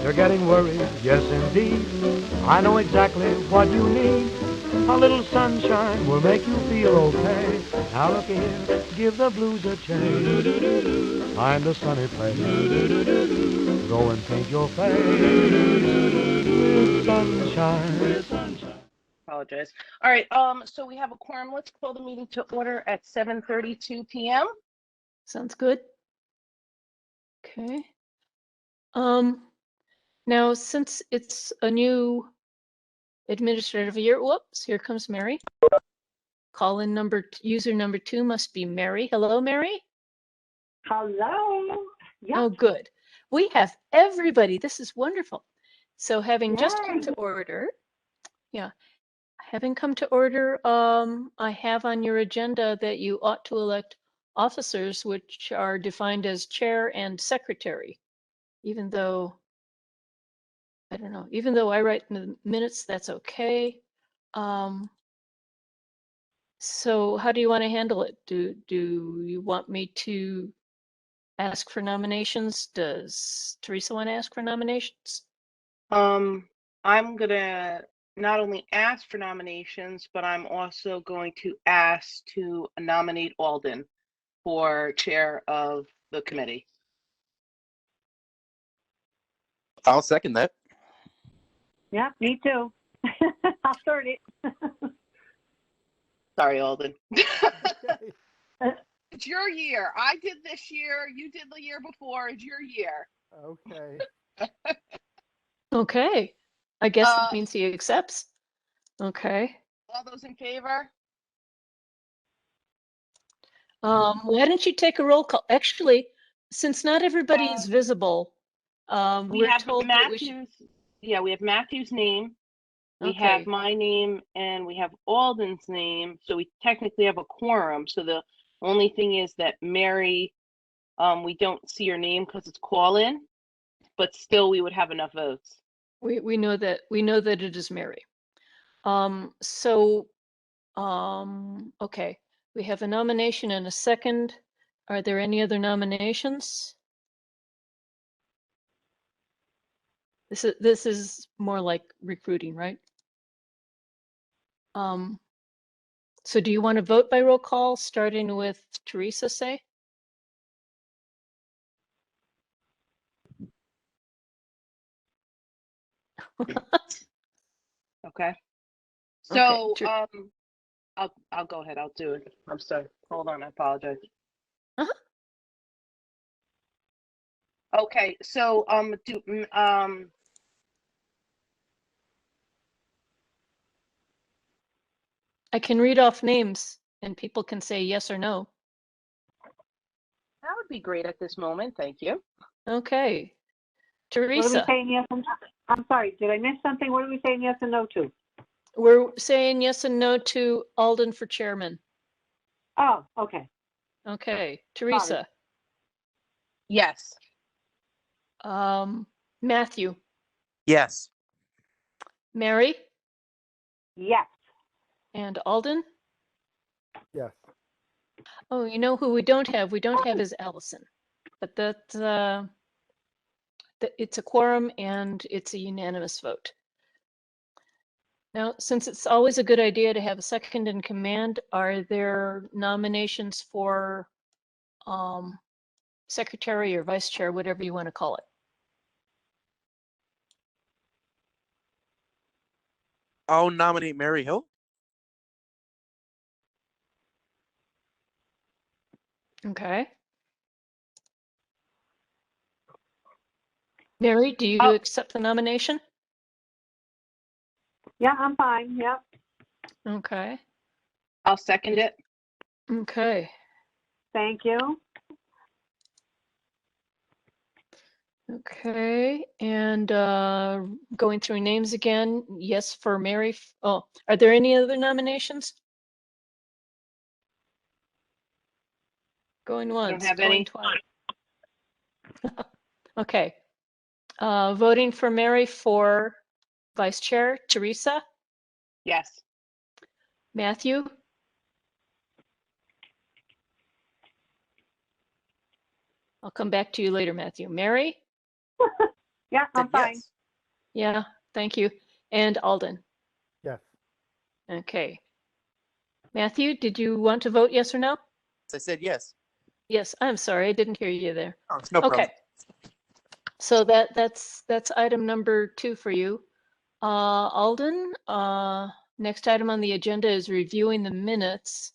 You're getting worried, yes indeed. I know exactly what you need. A little sunshine will make you feel okay. Now look here, give the blues a change. Find a sunny place. Go and paint your face with sunshine. Apologize. All right, so we have a quorum. Let's call the meeting to order at 7:32 p.m. Sounds good. Okay. Now, since it's a new administrative year, whoops, here comes Mary. Call-in user number 2 must be Mary. Hello, Mary. Hello. Yep. Oh, good. We have everybody. This is wonderful. So having just come to order, having come to order, I have on your agenda that you ought to elect officers, which are defined as chair and secretary, even though, I don't know, even though I write in the minutes, that's okay. So how do you want to handle it? Do you want me to ask for nominations? Does Teresa want to ask for nominations? I'm gonna not only ask for nominations, but I'm also going to ask to nominate Alden for chair of the committee. I'll second that. Yeah, me too. I'll start it. Sorry, Alden. Okay. It's your year. I did this year. You did the year before. It's your year. Okay. Okay. I guess that means he accepts. Okay. All those in favor? Why don't you take a roll call? Actually, since not everybody is visible, We we're have told that we should. Matthew's. Yeah, we have Matthew's name. We Okay. have my name and we have Alden's name. So we technically have a quorum. So the only thing is that Mary, we don't see your name because it's call-in, but still we would have enough votes. We know that it is Mary. Okay. We have a nomination and a second. Are there any other nominations? This is more like recruiting, right? So do you want to vote by roll call, starting with Teresa, say? Okay. So, Okay. I'll go ahead. I'll do it. I'm sorry. Hold on. I apologize. Okay. So, I can read off names and people can say yes or no. that would be great at this moment. Thank you. Okay. What are we Teresa, saying yes and I'm sorry, did I miss something? What are we saying yes and no to? we're saying yes and no to Alden for chairman. Oh, okay. Okay. Teresa. Yes. Matthew. Yes. Mary. Yes. And Alden. Yes. Oh, you know who we don't have? We don't have is Allison, but it's a quorum and it's a unanimous vote. Now, since it's always a good idea to have a second in command, are there nominations for secretary or vice chair, whatever you want to call it? I'll nominate Mary Hill. Okay. Mary, do you accept the nomination? Yeah, I'm fine. Yep. Okay. I'll second it. Okay. Thank you. Okay, and going through names again, yes for Mary. Oh, are there any other nominations? Going once, have going any. twice. Okay. Voting for Mary for vice chair, Teresa, Yes. Matthew, I'll come back to you later, Matthew. Mary, Yeah, I'm Said fine. yes. Yeah, thank you. And Alden. Yes. Okay. Matthew, did you want to vote yes or no? I said yes. Yes, I'm sorry, I didn't hear you there. Oh, it's no Okay. problem. So that's item number 2 for you. Alden, next item on the agenda is reviewing the minutes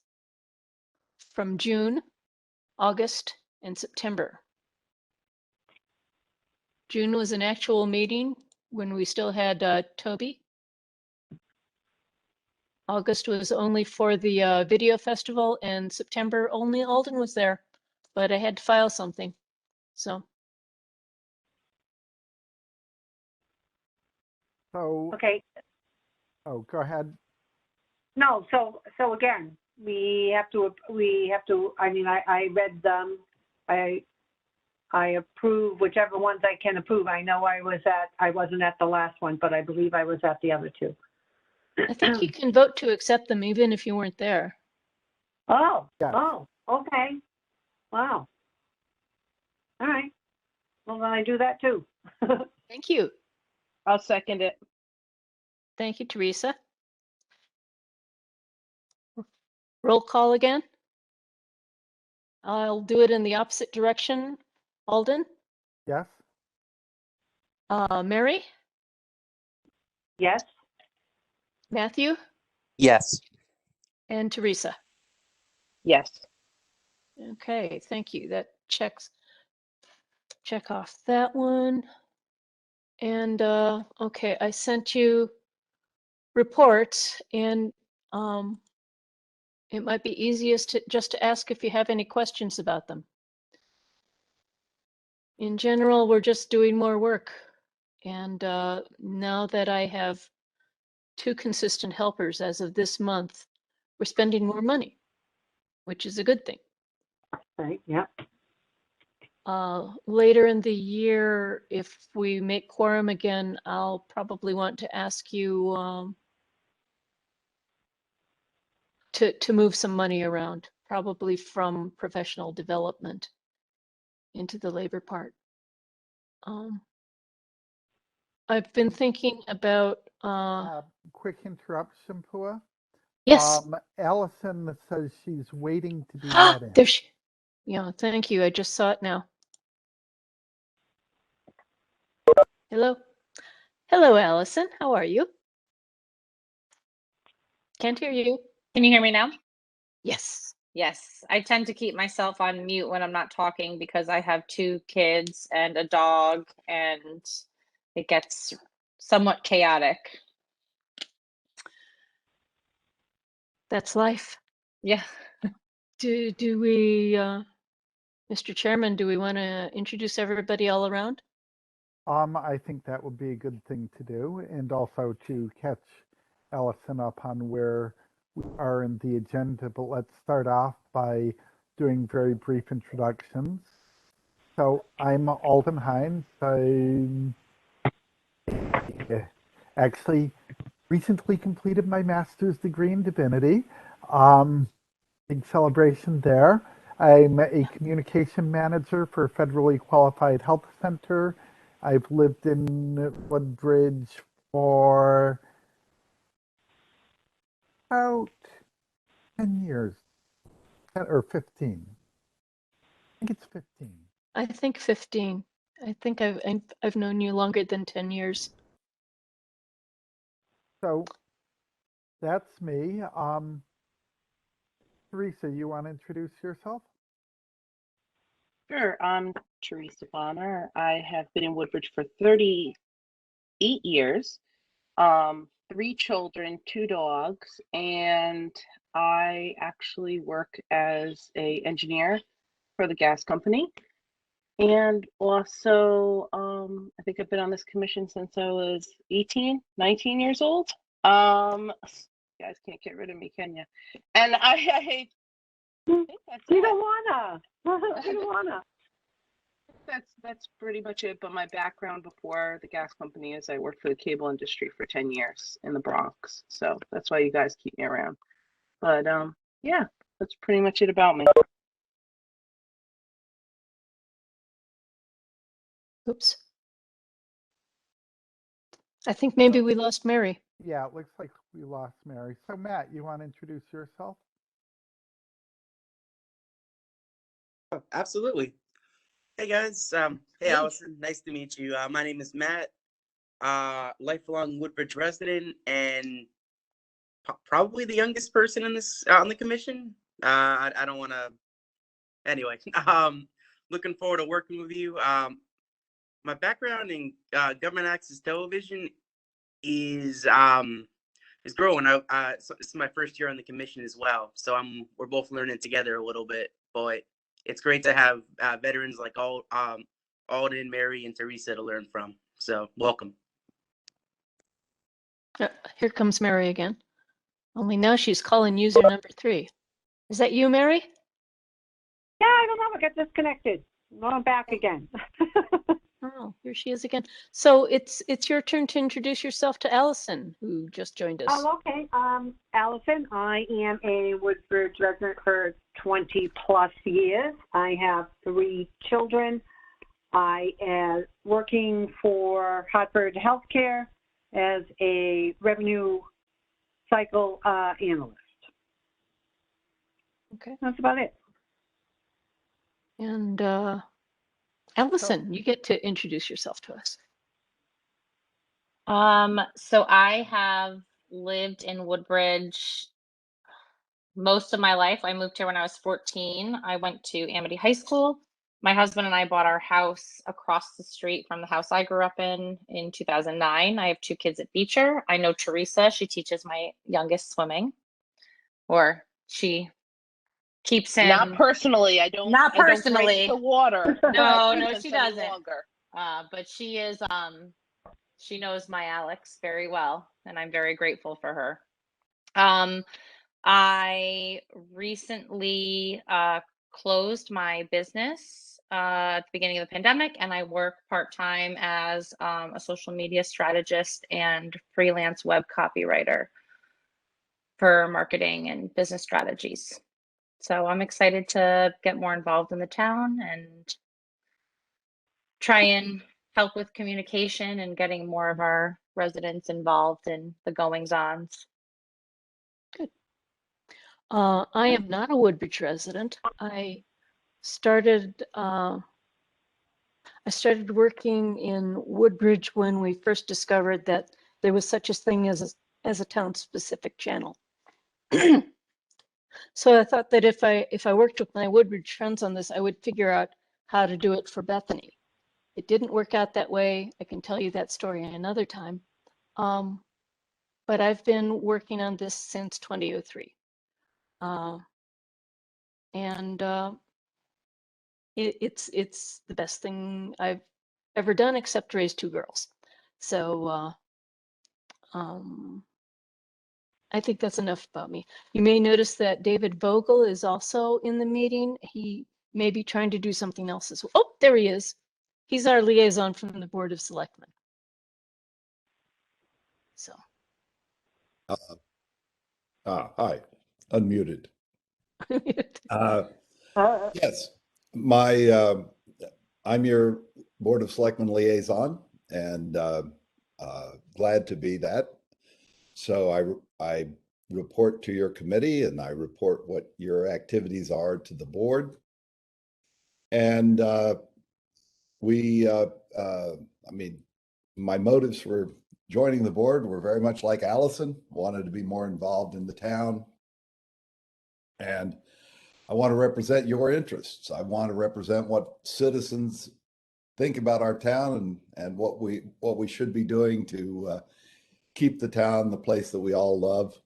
from June, August, and September. June was an actual meeting when we still had Toby. August was only for the video festival, and September only Alden was there, but I had to file something. So, So, Okay. oh, go ahead. No, so again, we have to, I mean, I read them. I approve whichever ones I can approve. I know I wasn't at the last one, but I believe I was at the other two. I think you can vote to accept them even if you weren't there. Oh, Yes. oh, okay. Wow. All right. Well, then I do that too. Thank you. I'll second it. Thank you, Teresa. Roll call again. I'll do it in the opposite direction. Alden, Yes. Mary, Yes. Matthew, Yes. and Teresa. Yes. Okay, thank you. That check off that one. And okay, I sent you reports, and it might be easiest to just to ask if you have any questions about them. In general, we're just doing more work. And now that I have 2 consistent helpers as of this month, we're spending more money, which is a good thing. Right. Yeah. Later in the year, if we make quorum again, I'll probably want to ask you to move some money around, probably from professional development into the labor part. I've been thinking about, Quick interruption, Pua. yes, Allison says she's waiting to be let in. there she, yeah, thank you. I just saw it now. Hello. Hello, Allison. How are you? Can't hear you. Can you hear me now? Yes. Yes. I tend to keep myself on mute when I'm not talking because I have 2 kids and a dog, and it gets somewhat chaotic. That's life. Yeah. Do we, Mr. Chairman, do we want to introduce everybody all around? I think that would be a good thing to do, and also to catch Allison up on where we are in the agenda. But let's start off by doing very brief introductions. So I'm Alden Heinz. I actually recently completed my master's degree in divinity. Big celebration there. I'm a communication manager for a federally qualified health center. I've lived in Woodbridge for about 10 years, 10 or 15. I think it's 15. I think 15. I think I've known you longer than 10 years. So that's me. Teresa, you want to introduce yourself? Sure. I'm Teresa Bonner. I have been in Woodbridge for 38 years. 3 children, 2 dogs, and I actually work as a engineer for the gas company. And also, I think I've been on this commission since I was 18, 19 years old. You guys can't get rid of me, can you? And I think that's You it. don't wanna. You don't wanna. That's pretty much it. But my background before the gas company is I worked for the cable industry for 10 years in the Bronx. So that's why you guys keep me around. But yeah, that's pretty much it about me. Oops. I think maybe we lost Mary. Yeah, it looks like we lost Mary. So Matt, you want to introduce yourself? Oh, absolutely. Hey guys. Hey Hey. Allison. Nice to meet you. My name is Matt. Lifelong Woodbridge resident and probably the youngest person in this on the commission. I don't want to. Anyway, looking forward to working with you. My background in government access television is growing. So this is my first year on the commission as well, so we're both learning together a little bit. But it's great to have veterans like Alden, Mary, and Teresa to learn from. So welcome. Here comes Mary again. Only now she's calling user number 3. Is that you, Mary? Yeah, I don't know. I got disconnected. I'm back again. Oh, here she is again. So it's your turn to introduce yourself to Allison, who just joined us. Oh, okay. Allison, I am a Woodbridge resident for 20 plus years. I have 3 children. I am working for Hartford Healthcare as a revenue cycle analyst. Okay. That's about it. And Allison, you get to introduce yourself to us. So I have lived in Woodbridge most of my life. I moved here when I was 14. I went to Amity High School. My husband and I bought our house across the street from the house I grew up in 2009. I have 2 kids at Beecher. I know Teresa. She teaches my youngest swimming, or she keeps him. Not personally. I don't. Not I don't personally. break the water. No, Infants she any doesn't. longer. But she is. She knows my Alex very well, and I'm very grateful for her. I recently closed my business at the beginning of the pandemic, and I work part-time as a social media strategist and freelance web copywriter for marketing and business strategies. So I'm excited to get more involved in the town and try and help with communication and getting more of our residents involved in the goings-ons. Good. I am not a Woodbridge resident. I started working in Woodbridge when we first discovered that there was such a thing as a town-specific channel. So I thought that if I worked with my Woodbridge friends on this, I would figure out how to do it for Bethany. It didn't work out that way. I can tell you that story another time. But I've been working on this since 2003. It's the best thing I've ever done except raise 2 girls. So I think that's enough about me. You may notice that David Vogel is also in the meeting. He may be trying to do something else as well. Oh, there he is. He's our liaison from the Board of Selectmen. So. Hi, unmuted. Yes, I'm your Board of Selectmen liaison, and glad to be that. So I report to your committee, and I report what your activities are to the board. And I mean, my motives for joining the board were very much like Allison, wanted to be more involved in the town. And I want to represent your interests. I want to represent what citizens think about our town and what we should be doing to keep the town the place that we all love.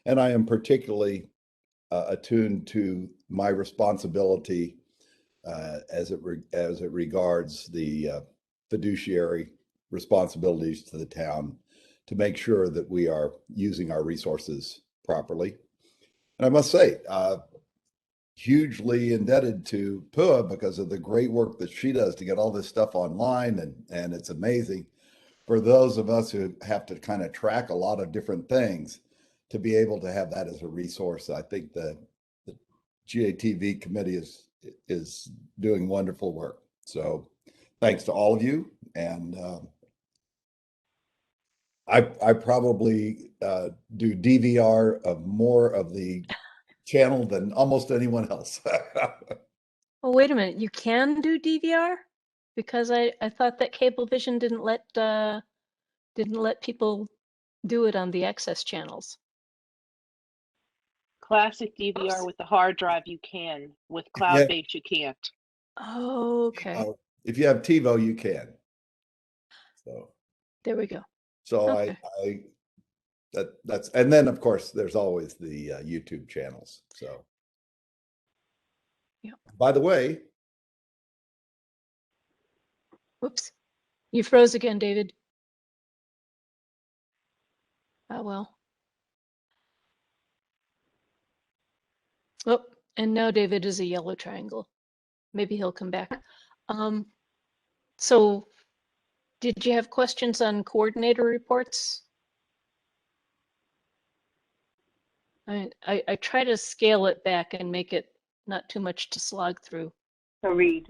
And I am particularly attuned to my responsibility as it regards the fiduciary responsibilities to the town to make sure that we are using our resources properly. And I must say, hugely indebted to Pua because of the great work that she does to get all this stuff online, and it's amazing for those of us who have to kind of track a lot of different things to be able to have that as a resource. I think the GATV committee is doing wonderful work. So thanks to all of you, and I probably do DVR of more of the channel than almost anyone else. Oh, wait a minute. You can do DVR? Because I thought that Cablevision didn't let people do it on the access channels. Classic DVR with the hard drive you can. With Yeah. cloud-based you can't. Oh, okay. If you have TiVo, you can. So There we go. so Okay. that's and then of course there's always the YouTube channels. So Yeah. by the way, Whoops. You froze again, David. Oh, well. Oh, and now David is a yellow triangle. Maybe he'll come back. So did you have questions on coordinator reports? I try to scale it back and make it not too much to slog through. So read.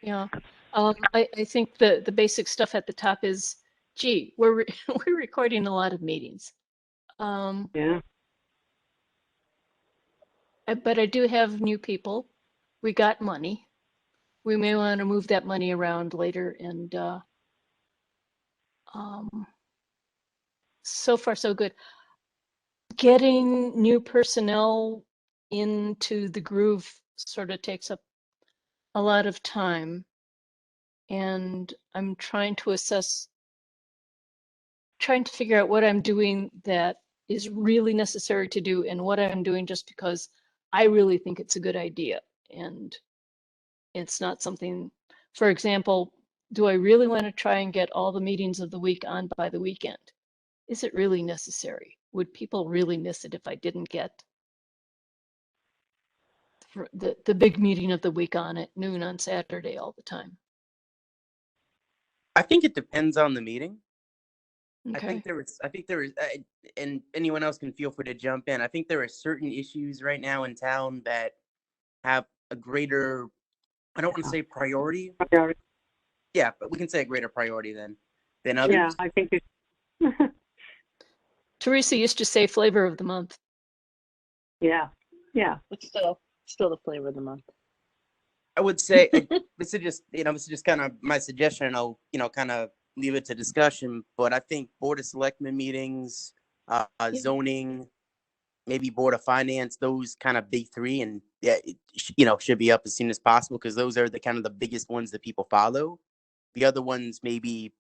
Yeah. I think the basic stuff at the top is, gee, we're we're recording a lot of meetings. Yeah. But I do have new people. We got money. We may want to move that money around later, and so far so good. Getting new personnel into the groove sort of takes up a lot of time, and I'm trying to figure out what I'm doing that is really necessary to do and what I'm doing just because I really think it's a good idea. And it's not something, for example, do I really want to try and get all the meetings of the week on by the weekend? Is it really necessary? Would people really miss it if I didn't get the big meeting of the week on at noon on Saturday all the time? I think it depends on the meeting. Okay. I think there is, and anyone else can feel free to jump in. I think there are certain issues right now in town that have a greater, I don't want to say priority. Yeah, but we can say a greater priority than others. Yeah, I think it's Teresa used to say flavor of the month. yeah. It's still the flavor of the month. I would say this is just kind of my suggestion, and I'll kind of leave it to discussion. But I think Board of Selectmen meetings, zoning, maybe Board of Finance, those kind of big three, and yeah, should be up as soon as possible because those are the kind of the biggest ones that people follow. The other ones, maybe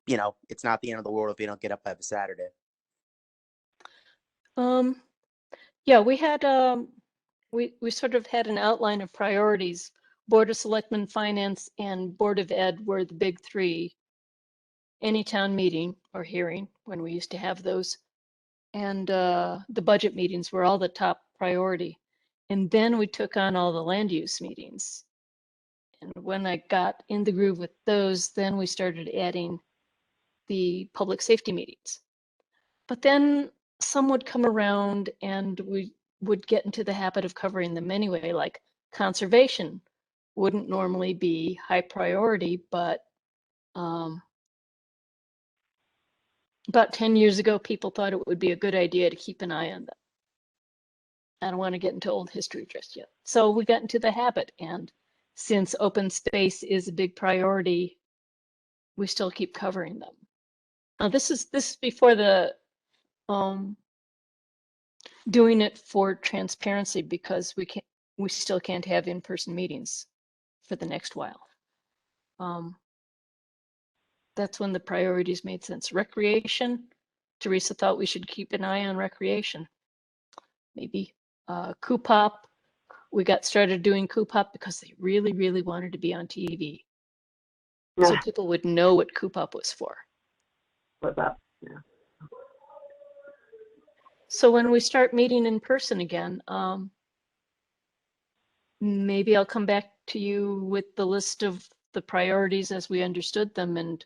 it's not the end of the world if they don't get up every Saturday. Yeah, we had we sort of had an outline of priorities. Board of Selectmen, Finance, and Board of Ed were the big three. Any town meeting or hearing when we used to have those, and the budget meetings were all the top priority. And then we took on all the land use meetings. And when I got in the groove with those, then we started adding the public safety meetings. But then some would come around and we would get into the habit of covering them anyway, like conservation wouldn't normally be high priority, but about 10 years ago, people thought it would be a good idea to keep an eye on them. I don't want to get into old history just yet. So we got into the habit, and since open space is a big priority, we still keep covering them. Now this is before the doing it for transparency because we still can't have in-person meetings for the next while. That's when the priorities made sense. Recreation, Teresa thought we should keep an eye on recreation. Maybe Coop-Pop, we got started doing Coop-Pop because they really, really wanted to be on TV. So people would know what Coop-Pop was for. What's up? Yeah. So when we start meeting in person again, maybe I'll come back to you with the list of the priorities as we understood them and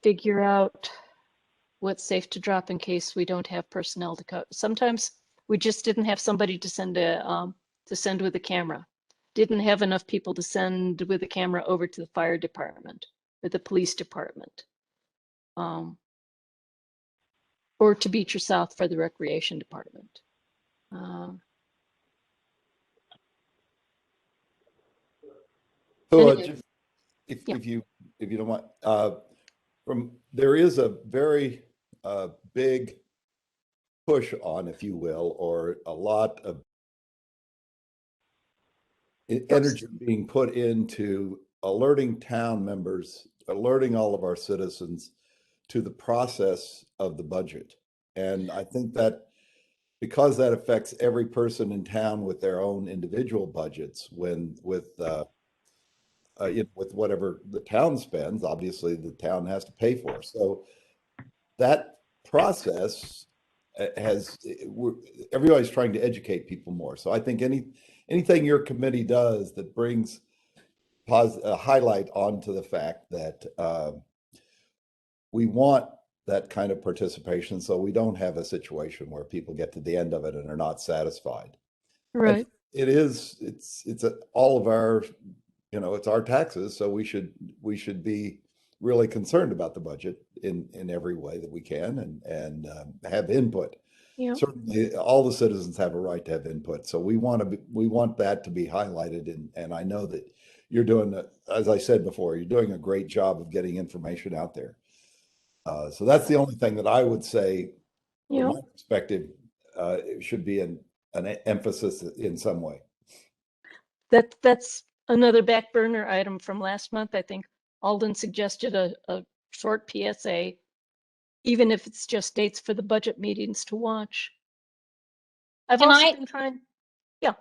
figure out what's safe to drop in case we don't have personnel to cover. Sometimes we just didn't have somebody to send with a camera. Didn't have enough people to send with a camera over to the fire department or the police department. or to Beecher South for the recreation department. So Anyway, just yeah. if you don't mind, there is a very big push on, if you will, or a lot of energy being put into alerting town members, alerting all of our citizens to the process of the budget. And I think that because that affects every person in town with their own individual budgets, with whatever the town spends, obviously the town has to pay for. So that process everybody's trying to educate people more. So I think anything your committee does that brings a highlight onto the fact that we want that kind of participation, so we don't have a situation where people get to the end of it and are not satisfied. Right. And it's all of our, it's our taxes, so we should be really concerned about the budget in every way that we can and have input. Yeah. Certainly, all the citizens have a right to have input, so we want that to be highlighted. And I know that you're doing, as I said before, you're doing a great job of getting information out there. So that's the only thing that I would say, from my perspective, it should be an emphasis in some way. That's another back burner item from last month. I think Alden suggested a short PSA, even if it's just dates for the budget meetings to watch. I've Can also I- been trying. Yeah.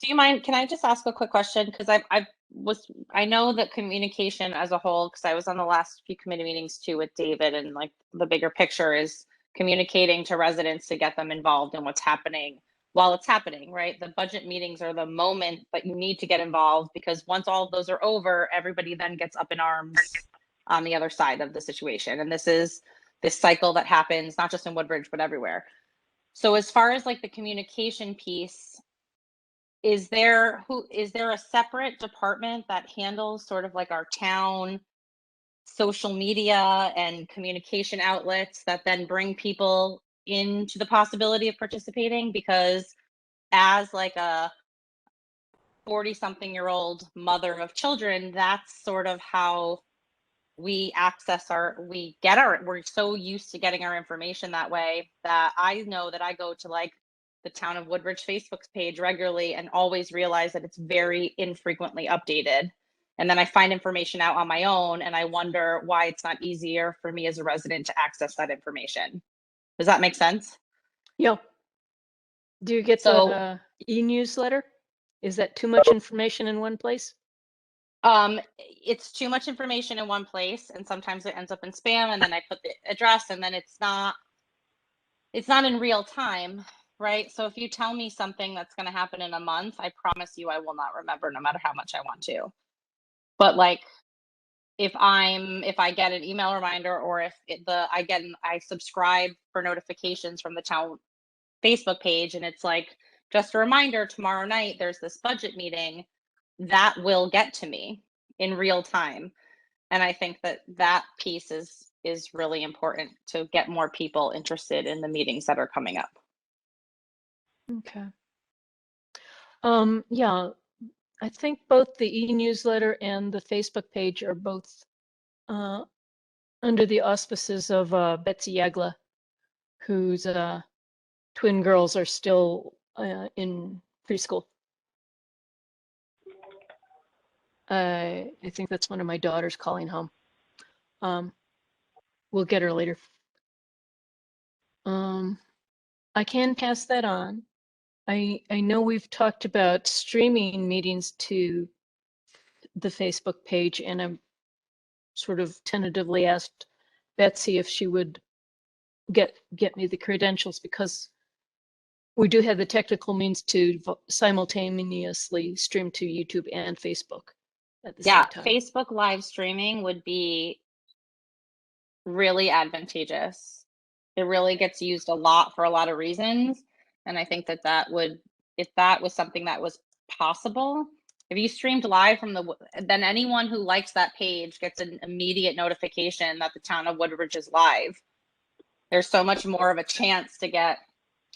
Do you mind? Can I just ask a quick question? Because I know that communication as a whole, because I was on the last few committee meetings too with David, and like the bigger picture is communicating to residents to get them involved in what's happening while it's happening, right? The budget meetings are the moment that you need to get involved, because once all of those are over, everybody then gets up in arms on the other side of the situation. And this is this cycle that happens not just in Woodbridge, but everywhere. So as far as like the communication piece, is there a separate department that handles sort of like our town social media and communication outlets that then bring people into the possibility of participating? Because as like a 40-something-year-old mother of children, that's sort of how we we're so used to getting our information that way, that I know that I go to like the Town of Woodbridge Facebook page regularly and always realize that it's very infrequently updated. And then I find information out on my own and I wonder why it's not easier for me as a resident to access that information. Does that make sense? Yeah. Do you get the e-newsletter? Is that too much information in one place? It's too much information in one place, and sometimes it ends up in spam, and then I put the address, and then it's not in real time, right? So if you tell me something that's going to happen in a month, I promise you I will not remember, no matter how much I want to. But like if I get an email reminder, or if I subscribe for notifications from the town Facebook page, and it's like, just a reminder, tomorrow night there's this budget meeting, that will get to me in real time. And I think that piece is really important to get more people interested in the meetings that are coming up. Okay. Yeah, I think both the e-newsletter and the Facebook page are both under the auspices of Betsy Yagla, whose twin girls are still in preschool. I think that's one of my daughters calling home. We'll get her later. I can pass that on. I know we've talked about streaming meetings to the Facebook page, and I'm sort of tentatively asked Betsy if she would get me the credentials, because we do have the technical means to simultaneously stream to YouTube and Facebook at the same time. Facebook live streaming would be really advantageous. It really gets used a lot for a lot of reasons. And I think that would, if that was something that was possible, If you streamed live from then anyone who likes that page gets an immediate notification that the town of Woodbridge is live. There's so much more of a chance to get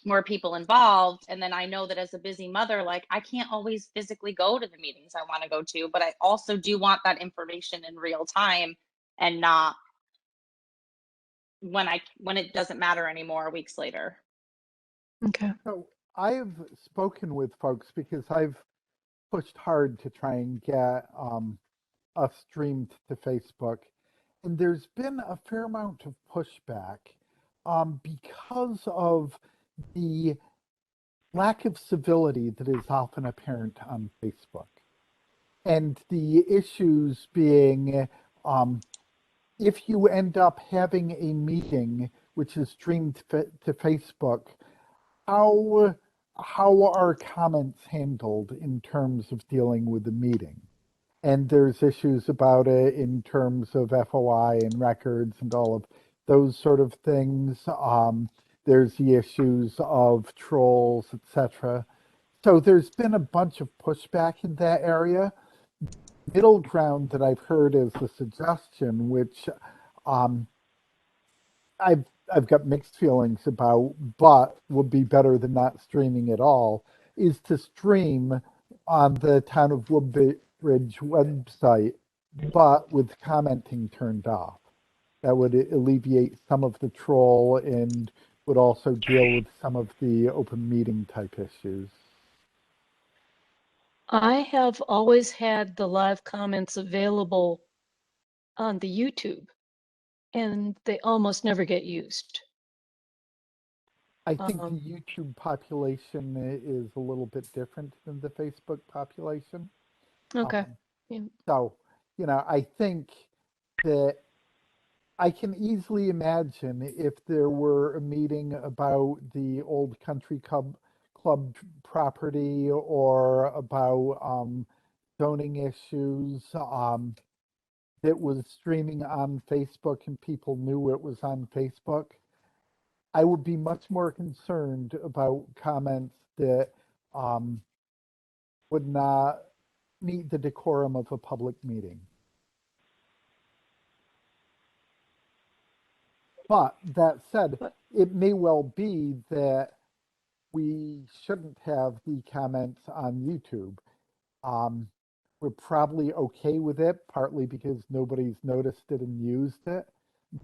more people involved. And then I know that as a busy mother, like I can't always physically go to the meetings I want to go to, but I also do want that information in real time and not when it doesn't matter anymore weeks later. Okay. So I've spoken with folks because I've pushed hard to try and get us streamed to Facebook. And there's been a fair amount of pushback because of the lack of civility that is often apparent on Facebook. And the issues being if you end up having a meeting which is streamed to Facebook, how are comments handled in terms of dealing with the meeting? And there's issues about it in terms of FOI and records and all of those sort of things. There's the issues of trolls, etc. So there's been a bunch of pushback in that area. Middle ground that I've heard is a suggestion, which I've got mixed feelings about, but would be better than not streaming at all, is to stream on the Town of Woodbridge website, but with commenting turned off. That would alleviate some of the troll and would also deal with some of the open meeting type issues. I have always had the live comments available on the YouTube, and they almost never get used. I think the YouTube population is a little bit different than the Facebook population. Okay. Yeah. So, I think that I can easily imagine if there were a meeting about the old country club property or about zoning issues that was streaming on Facebook and people knew it was on Facebook, I would be much more concerned about comments that would not meet the decorum of a public meeting. But that said, it may well be that we shouldn't have the comments on YouTube. We're probably okay with it, partly because nobody's noticed it and used it.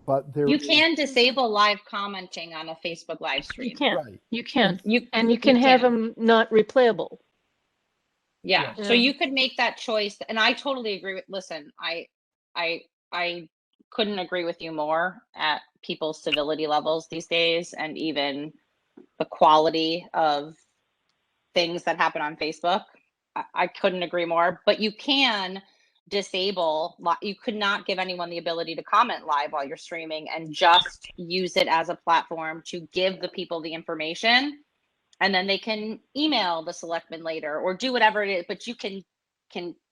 But You can disable live commenting on a Facebook live stream. You can. Right. You can. You can have them not replayable. Yeah. Yeah. So you could make that choice, and I totally agree with. Listen, I couldn't agree with you more at people's civility levels these days, and even the quality of things that happen on Facebook. I couldn't agree more. But you can disable. You could not give anyone the ability to comment live while you're streaming, and just use it as a platform to give the people the information. And then they can email the selectman later or do whatever it is, but you can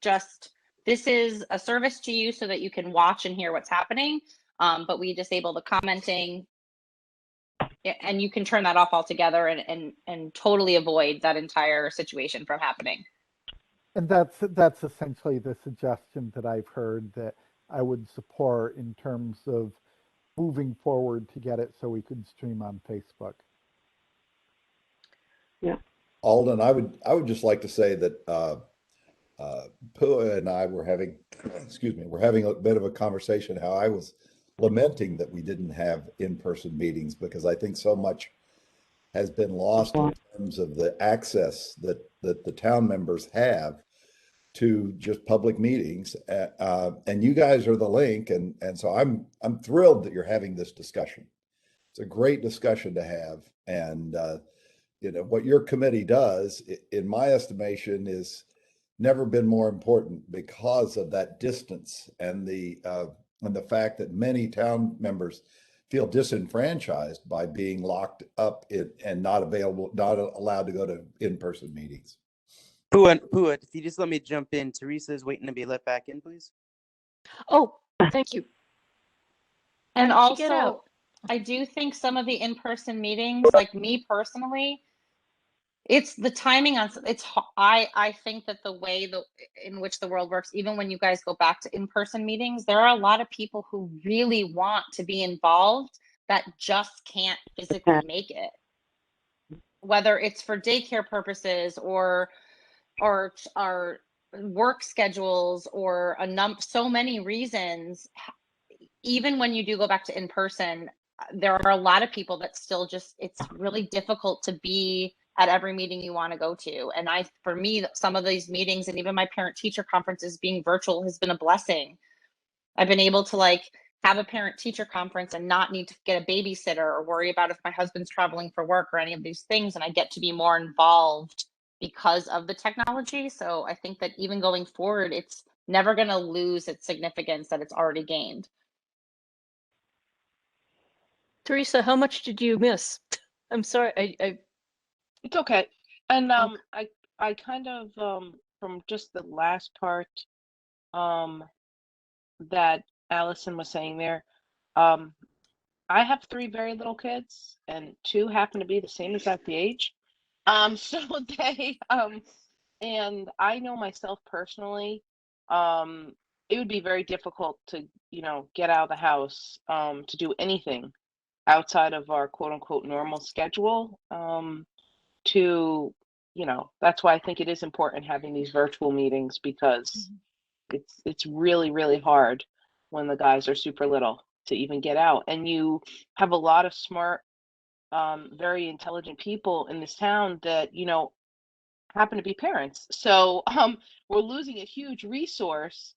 just, this is a service to you so that you can watch and hear what's happening. But we disable the commenting, and you can turn that off altogether and totally avoid that entire situation from happening. And that's essentially the suggestion that I've heard that I would support in terms of moving forward to get it so we could stream on Facebook. Yeah. Alden, I would just like to say that Pua and I were having, we're having a bit of a conversation how I was lamenting that we didn't have in-person meetings, because I think so much has been lost in terms of the access that the town members have to just public meetings. And you guys are the link. And so I'm thrilled that you're having this discussion. It's a great discussion to have. And, what your committee does, in my estimation, is never been more important because of that distance and the fact that many town members feel disenfranchised by being locked up and not allowed to go to in-person meetings. Pua, if you just let me jump in, Teresa is waiting to be let back in, please. Oh, thank you. And How did she get out? also, I do think some of the in-person meetings, like me personally, It's the timing on I think that the way in which the world works, even when you guys go back to in-person meetings, there are a lot of people who really want to be involved that just can't physically make it, whether it's for daycare purposes or our work schedules or so many reasons. Even when you do go back to in-person, there are a lot of people that still it's really difficult to be at every meeting you want to go to. And for me, some of these meetings and even my parent teacher conferences being virtual has been a blessing. I've been able to have a parent teacher conference and not need to get a babysitter or worry about if my husband's traveling for work or any of these things. And I get to be more involved because of the technology. So I think that even going forward, it's never going to lose its significance that it's already gained. Teresa, how much did you miss? I'm sorry. It's okay. And I kind of from just the last part that Allison was saying there, I have 3 very little kids, and 2 happen to be the same exact age. So they and I know myself personally, it would be very difficult to, get out of the house to do anything outside of our quote unquote normal schedule. That's why I think it is important having these virtual meetings, because it's really, really hard when the guys are super little to even get out. And you have a lot of smart, very intelligent people in this town that, happen to be parents. So we're losing a huge resource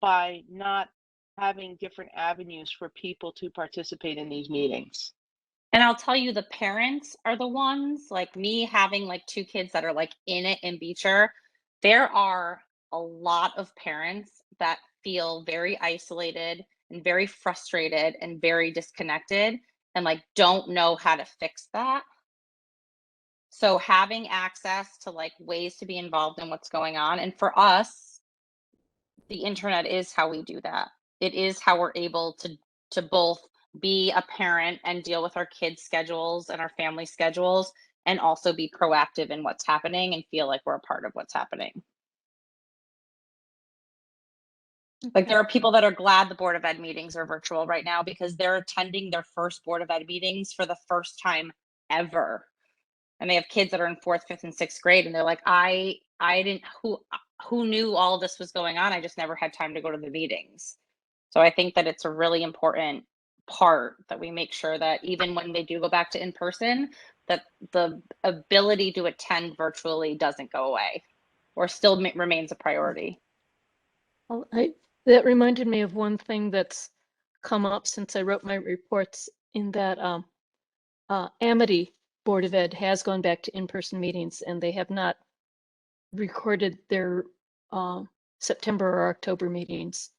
by not having different avenues for people to participate in these meetings. And I'll tell you, the parents are the ones, like me having 2 kids that are in it in Beecher. There are a lot of parents that feel very isolated and very frustrated and very disconnected and don't know how to fix that. So having access to ways to be involved in what's going on. And for us, the internet is how we do that. It is how we're able to both be a parent and deal with our kids' schedules and our family schedules, and also be proactive in what's happening and feel like we're a part of what's happening. There are people that are glad the Board of Ed meetings are virtual right now because they're attending their first Board of Ed meetings for the first time ever. And they have kids that are in 4th, 5th, and 6th grade, and they're like, I didn't, who knew all this was going on? I just never had time to go to the meetings. So I think that it's a really important part that we make sure that even when they do go back to in-person, that the ability to attend virtually doesn't go away or still remains a priority. Well, that reminded me of one thing that's come up since I wrote my reports, in that Amity Board of Ed has gone back to in-person meetings, and they have not recorded their September or October meetings.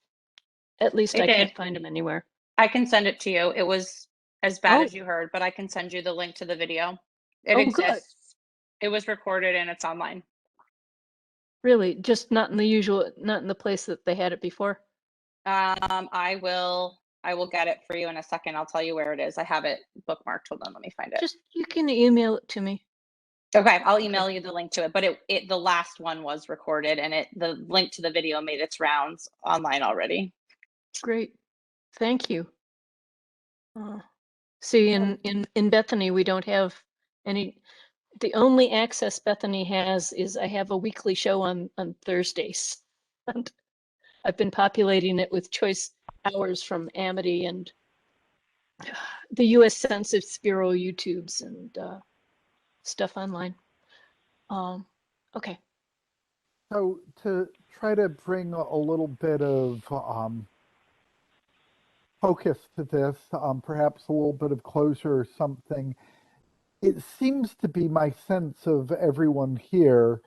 At least I can't find them anywhere. I can send it to you. It was as bad as you heard, but I can send you the link to the video. It exists. Good. It was recorded and it's online. Really? Just not in the place that they had it before? I will get it for you in a second. I'll tell you where it is. I have it bookmarked. Hold on, let me find it. You can email it to me. Okay, I'll email you the link to it. But the last one was recorded, and the link to the video made its rounds online already. Great, thank you. See, in Bethany, we don't have any. The only access Bethany has is I have a weekly show on Thursdays, and I've been populating it with choice hours from Amity and the U.S. Census Bureau YouTubes and stuff online. Okay. So to try to bring a little bit of focus to this, perhaps a little bit of closure or something, it seems to be my sense of everyone here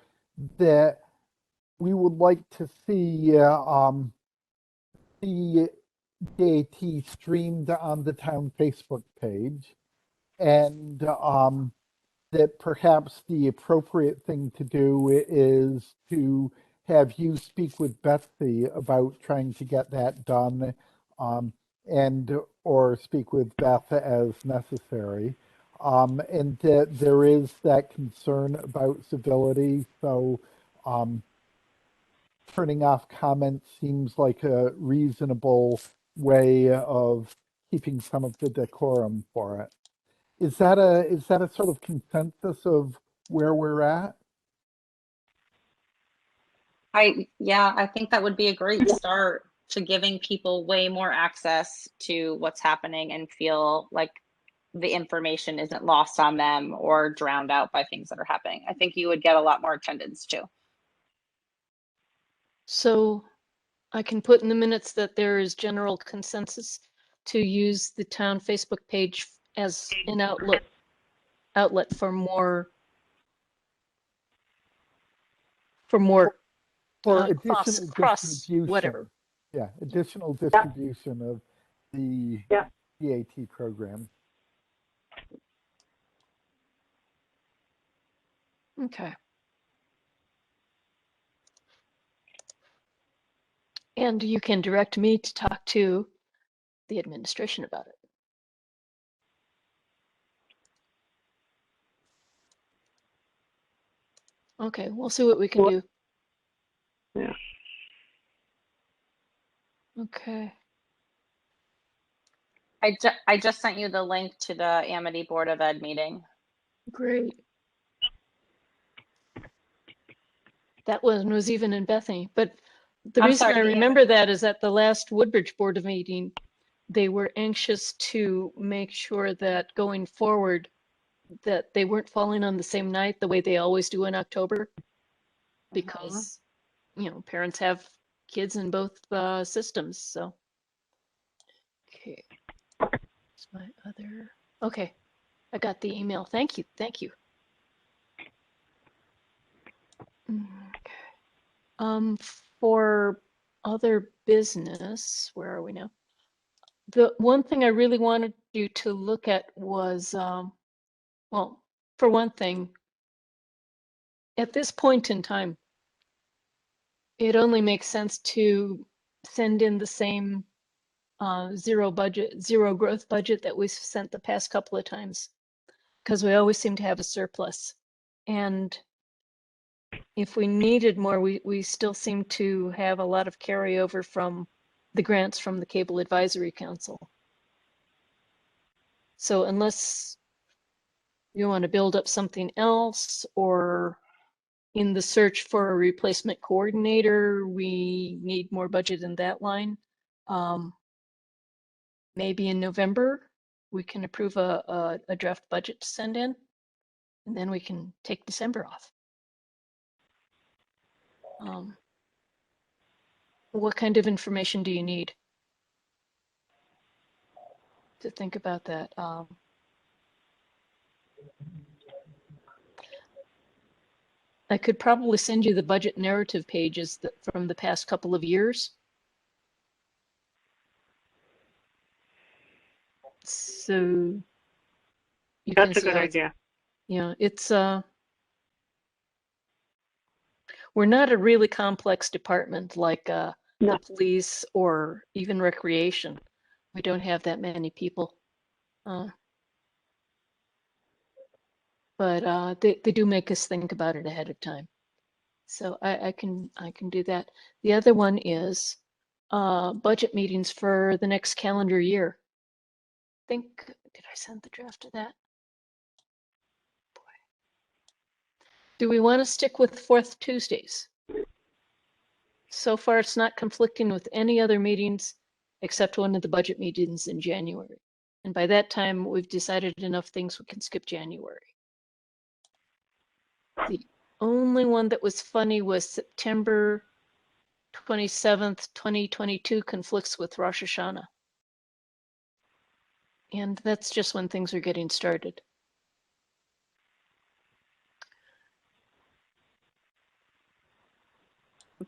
that we would like to see the DAT streamed on the town Facebook page, and that perhaps the appropriate thing to do is to have you speak with Betsy about trying to get that done, and or speak with Beth as necessary. and that there is that concern about civility. So turning off comments seems like a reasonable way of keeping some of the decorum for it. Is that a sort of consensus of where we're at? I think that would be a great start to giving people way more access to what's happening and feel like the information isn't lost on them or drowned out by things that are happening. I think you would get a lot more attendance too. So I can put in the minutes that there is general consensus to use the town Facebook page as an outlet for more For additional cross distribution. whatever. Yeah, additional distribution of the Yeah. DAT program. Okay. And you can direct me to talk to the administration about it. Okay, we'll see what we can do. Yeah. Okay. I just sent you the link to the Amity Board of Ed meeting. Great. That one was even in Bethany, but the I'm reason sorry, I the remember that is at the last Woodbridge Board of meeting, they were anxious to make sure that going forward, that they weren't falling on the same night the way they always do in October, because you know, parents have kids in both systems. So, okay, it's my other. Okay, I got the email. Thank you. Thank you. Okay. For other business, where are we now? The one thing I really wanted you to look at was, well, for one thing, at this point in time, it only makes sense to send in the same zero growth budget that we've sent the past couple of times, because we always seem to have a surplus. And if we needed more, we still seem to have a lot of carryover from the grants from the Cable Advisory Council. So unless you want to build up something else, or in the search for a replacement coordinator, we need more budget in that line. Maybe in November, we can approve a draft budget to send in, and then we can take December off. What kind of information do you need to think about that? I could probably send you the budget narrative pages from the past couple of years. So you can That's a see good how idea. yeah, it's we're not a really complex department like No. the police or even recreation. We don't have that many people. But they do make us think about it ahead of time. So I can do that. The other one is budget meetings for the next calendar year. I think, did I send the draft of that? Boy. Do we want to stick with fourth Tuesdays? So far, it's not conflicting with any other meetings except one of the budget meetings in January. And by that time, we've decided enough things we can skip January. The only one that was funny was September 27th, 2022 conflicts with Rosh Hashanah. And that's just when things are getting started.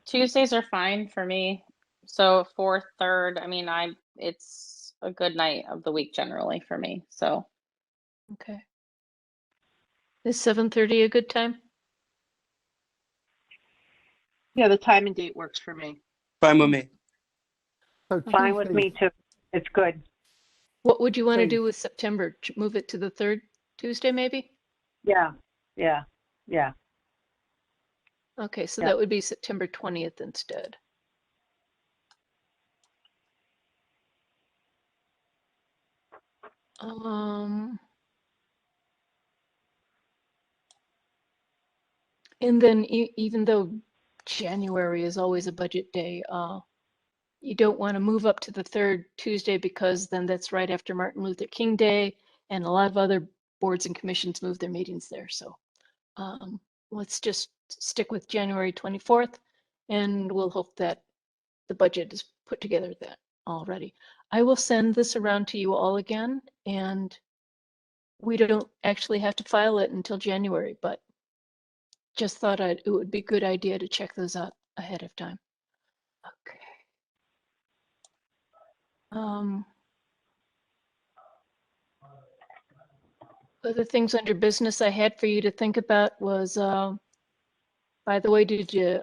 Tuesdays are fine for me. So 4th, 3rd, I mean, it's a good night of the week generally for me. So Okay. Is 7:30 a good time? Yeah, the time and date works for me. Fine with me. So Fine with me too. It's good. What would you want to Tuesdays- do with September? Move it to the 3rd? Tuesday, maybe? Yeah. Okay, so Yeah. that would be September 20th instead. And then even though January is always a budget day, you don't want to move up to the third Tuesday because then that's right after Martin Luther King Day, and a lot of other boards and commissions move their meetings there. So let's just stick with January 24th, and we'll hope that the budget is put together then already. I will send this around to you all again, and we don't actually have to file it until January, but just thought it would be a good idea to check those out ahead of time. Okay. Other things under business I had for you to think about was, by the way, did you,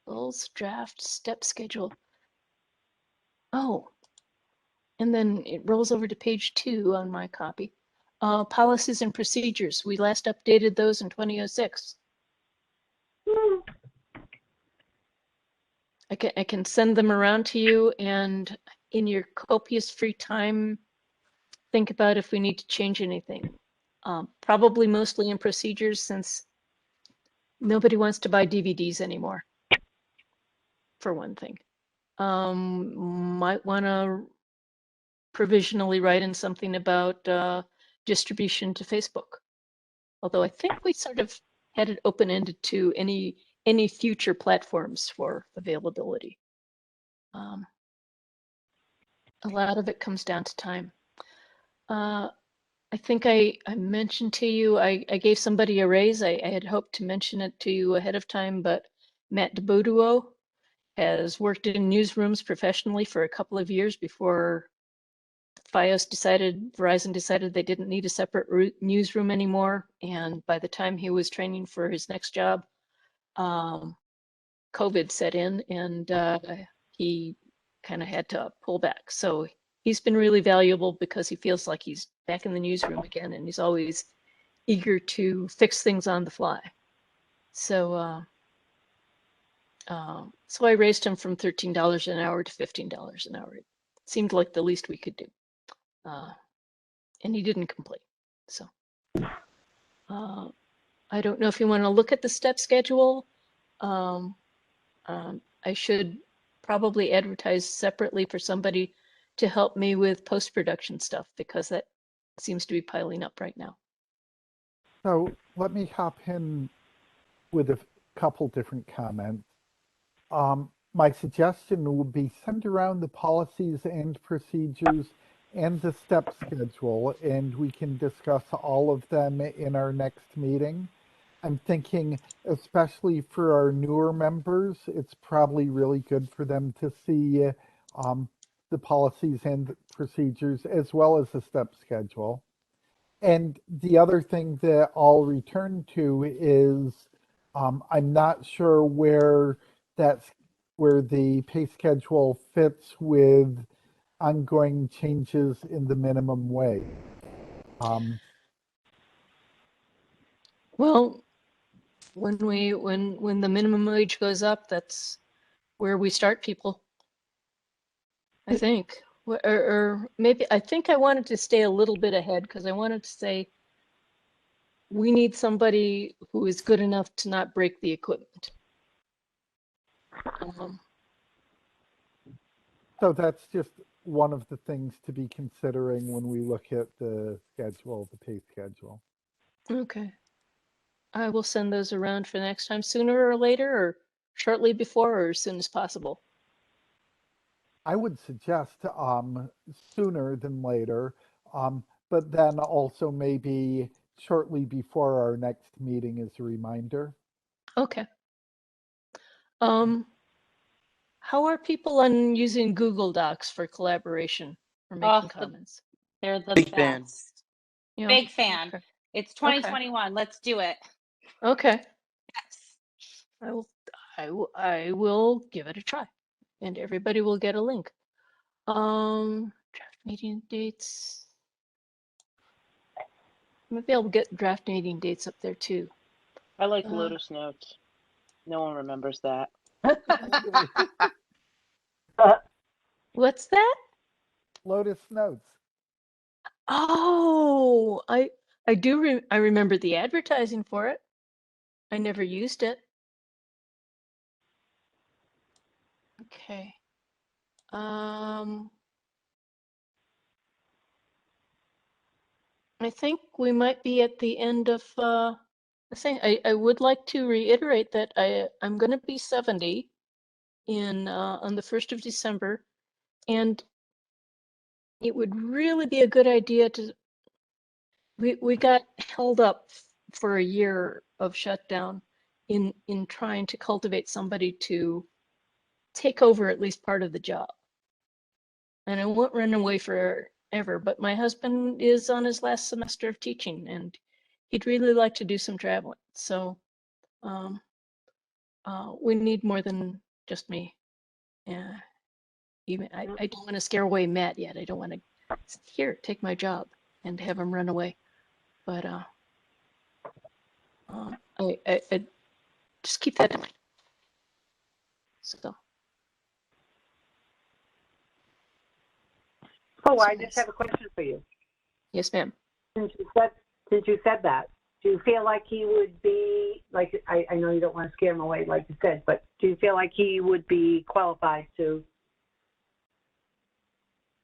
Bill's draft step schedule? Oh, and then it rolls over to page 2 on my copy. Policies and procedures. We last updated those in 2006. I can send them around to you, and in your copious free time, think about if we need to change anything. Probably mostly in procedures, since nobody wants to buy DVDs anymore, for one thing. Might want to provisionally write in something about distribution to Facebook. Although I think we sort of had it open-ended to any future platforms for availability. A lot of it comes down to time. I think I mentioned to you, I gave somebody a raise. I had hoped to mention it to you ahead of time, but Matt DeBoduo has worked in newsrooms professionally for a couple of years before Verizon decided they didn't need a separate newsroom anymore. And by the time he was training for his next job, COVID set in, and he kind of had to pull back. So he's been really valuable because he feels like he's back in the newsroom again, and he's always eager to fix things on the fly. So so I raised him from $13 an hour to $15 an hour. It seemed like the least we could do. And he didn't complain. So I don't know if you want to look at the step schedule. I should probably advertise separately for somebody to help me with post-production stuff, because that seems to be piling up right now. So let me hop in with a couple different comments. My suggestion would be send around the policies and procedures and the step schedule, and we can discuss all of them in our next meeting. I'm thinking, especially for our newer members, it's probably really good for them to see the policies and procedures as well as the step schedule. And the other thing that I'll return to is I'm not sure where the pay schedule fits with ongoing changes in the minimum wage. Well, when the minimum wage goes up, that's where we start people, I think. Or maybe, I think I wanted to stay a little bit ahead, because I wanted to say we need somebody who is good enough to not break the equipment. So that's just one of the things to be considering when we look at the schedule, the pay schedule. Okay. I will send those around for next time, sooner or later, or shortly before, or as soon as possible. I would suggest sooner than later, but then also maybe shortly before our next meeting as a reminder. Okay. How are people on using Google Docs for collaboration or making comments? They're the Big fan. best. Yeah. Big fan. Okay. It's 2021. Let's do it. Okay. Yes. I will give it a try, and everybody will get a link. Draft meeting dates. Maybe I'll get draft meeting dates up there too. I like Uh, Lotus Notes. No one remembers that. What's that? Lotus Notes. Oh, I do. I remember the advertising for it. I never used it. Okay. I think we might be at the end of the thing. I would like to reiterate that I'm going to be 70 in on the 1st of December, and it would really be a good idea to. We got held up for a year of shutdown in trying to cultivate somebody to take over at least part of the job. And I won't run away forever, but my husband is on his last semester of teaching and he'd really like to do some traveling. So we need more than just me. Yeah. Even I don't want to scare away Matt yet. I don't want to here, take my job and have him run away. But I just keep that in mind. So. Oh, I just have a question for you. Yes, ma'am. Since you said that, do you feel like he would be, like, I know you don't want to scare him away, like you said, but do you feel like he would be qualified to?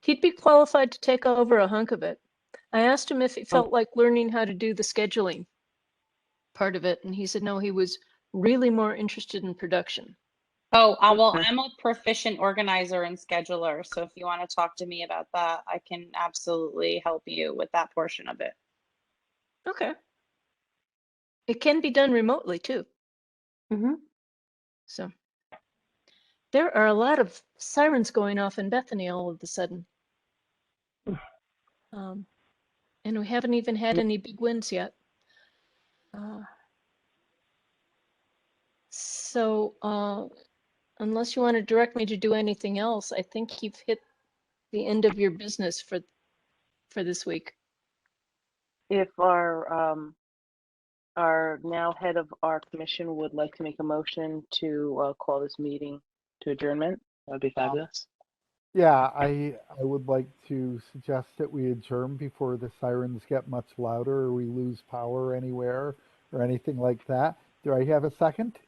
He'd be qualified to take over a hunk of it. I asked him if he felt like learning how to do the scheduling part of it, and he said no, he was really more interested in production. Oh, well, I'm a proficient organizer and scheduler, so if you want to talk to me about that, I can absolutely help you with that portion of it. Okay. It can be done remotely too. Mm-hmm. So there are a lot of sirens going off in Bethany all of a sudden. And we haven't even had any big winds yet. So unless you want to direct me to do anything else, I think you've hit the end of your business for this week. If our now head of our commission would like to make a motion to call this meeting to adjournment, that would be fabulous. Yeah, I would like to suggest that we adjourn before the sirens get much louder or we lose power anywhere or anything like that. Do I have a second?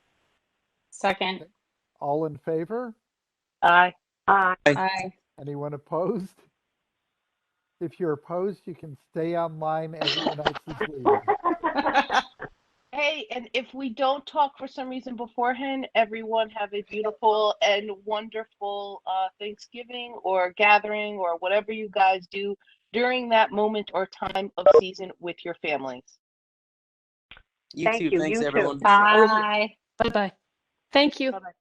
Second. All in favor? Aye. Aye. Anyone opposed? If you're opposed, you can stay online. Everyone else is leaving. Hey, and if we don't talk for some reason beforehand, everyone have a beautiful and wonderful Thanksgiving or gathering or whatever you guys do during that moment or time of season with your families. You too. Thanks, You too. everyone. Bye. Bye-bye. Thank you. Bye-bye.